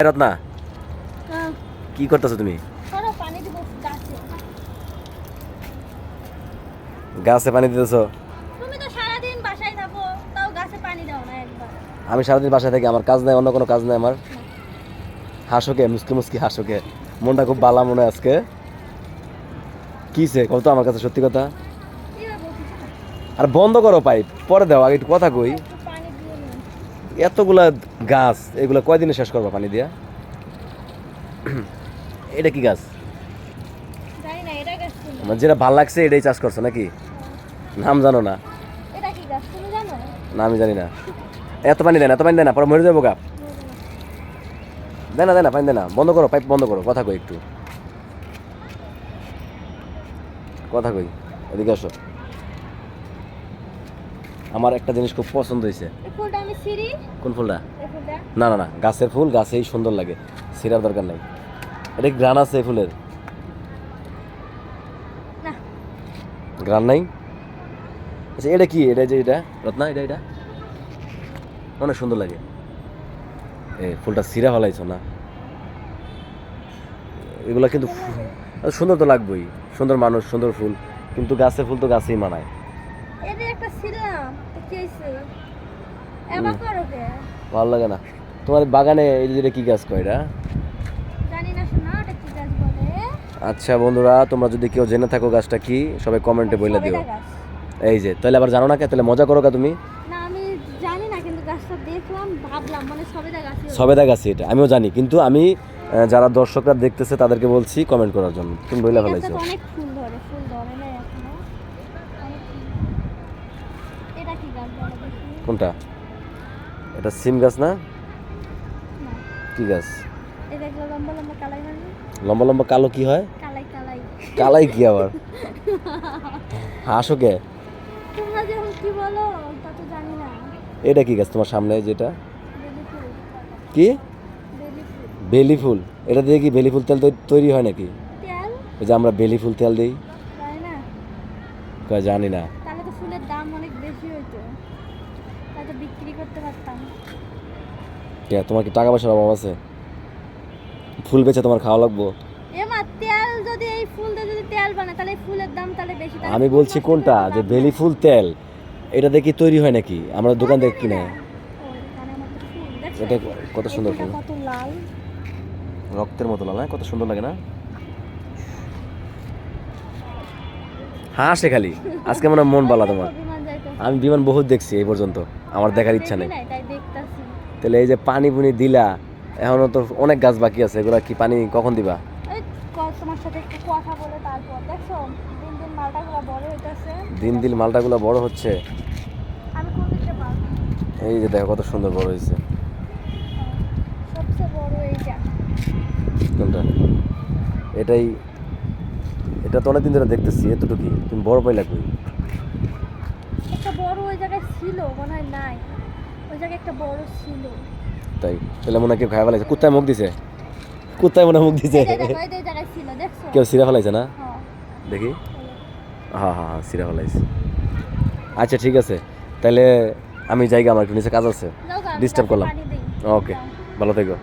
রত্না কি করতেছো তুমি? গাছে পানি দিতেছো? আমি সারাদিন বাসায় থাকি, আমার কাজ নাই, অন্য কোনো কাজ নাই আমার। হাসোকে মুসকি মুসকি হাসোকে, মনটা খুব বালা মনে আজকে। কিসে কত আমার কাছে সত্যি কথা? আর বন্ধ করো পাইপ, পরে দাও, আগে একটু কথা কই। এতগুলা গাছ, এগুলা কয়দিনে শেষ করবা পানি দিয়া? এটা কি গাছ? আমার যেটা ভাল লাগছে এটাই চাষ করছো নাকি? নাম জানো না? না আমি জানি না। এত পানি দেয় না, এত পানি দেয় না, পরে মরে যাবো গা। দেয় না দেয় না, পানি দেয় না, বন্ধ করো পাইপ বন্ধ করো, কথা কই একটু, কথা কই, এদিকে আসো। আমার একটা জিনিস খুব পছন্দ হয়েছে। কোন ফুলটা? না না না, গাছের ফুল গাছেই সুন্দর লাগে, ছিঁড়ার দরকার নাই। এটা গ্রান আছে এই ফুলের? গ্রান নাই? আচ্ছা এটা কি? এটা যে এটা রত্না, এটা এটা অনেক সুন্দর লাগে। এই ফুলটা ছিঁড়া ফেলাইছো না? এগুলা কিন্তু সুন্দর তো লাগবেই, সুন্দর মানুষ সুন্দর ফুল, কিন্তু গাছের ফুল তো গাছেই মানায়। ভালো লাগে না তোমার বাগানে? এই যে কি গাছ কয় এটা? আচ্ছা বন্ধুরা, তোমরা যদি কেউ জেনে থাকো গাছটা কি, সবাই কমেন্টে বলে দিও। এই যে তাহলে আবার জানো না কে? তাহলে মজা করো কা তুমি? সবেদা গাছ এটা আমিও জানি, কিন্তু আমি যারা দর্শকরা দেখতেছে তাদেরকে বলছি কমেন্ট করার জন্য। তুমি বইলা ফেলাইছো। কোনটা? এটা সিম গাছ না? কি গাছ? লম্বা লম্বা কালো কি হয়? কালাই কি আবার? হাসো কে? এটা কি গাছ তোমার সামনে যেটা? কি বেলি ফুল? এটা দিয়ে কি বেলি ফুল তেল তৈরি হয় নাকি? ওই যে আমরা বেলি ফুল তেল দিই, জানি না। তোমার কি টাকা পয়সার অভাব আছে? ফুল বেচে তোমার খাওয়া লাগবো? আমি বলছি কোনটা, যে বেলি ফুল তেল, এটা দেখি তৈরি হয় নাকি? আমরা দোকান থেকে কিনে। এটা কত সুন্দর ফুল, রক্তের মতো লাল, কত সুন্দর লাগে না? হাসে খালি, আজকে মনে মন বালা তোমার। আমি বিমান বহুত দেখছি এই পর্যন্ত, আমার দেখার ইচ্ছা নেই। তাহলে এই যে পানি পুনি দিলা, এখনো তো অনেক গাছ বাকি আছে, এগুলা কি পানি কখন দিবা? দিন দিন মালটাগুলো বড় হচ্ছে। এই যে দেখো কত সুন্দর বড় হয়েছে। কোনটা? এটাই, এটা তো অনেকদিন ধরে দেখতেছি, এতটুকু তুমি বড় পাইলা কই? তাই? তাহলে মনে হয় কেউ খাই ফেলাইছে, কুত্তায় মুখ দিছে, কুত্তায় মনে মুখ দিছে। কেউ সিরা ফেলাইছে না? দেখি, হ্যাঁ হ্যাঁ হ্যাঁ সিরা ফেলাইছে। আচ্ছা ঠিক আছে, তাহলে আমি যাই, আমার একটু নিচে কাজ আছে, ডিস্টার্ব করলাম। ওকে, ভালো থেকো।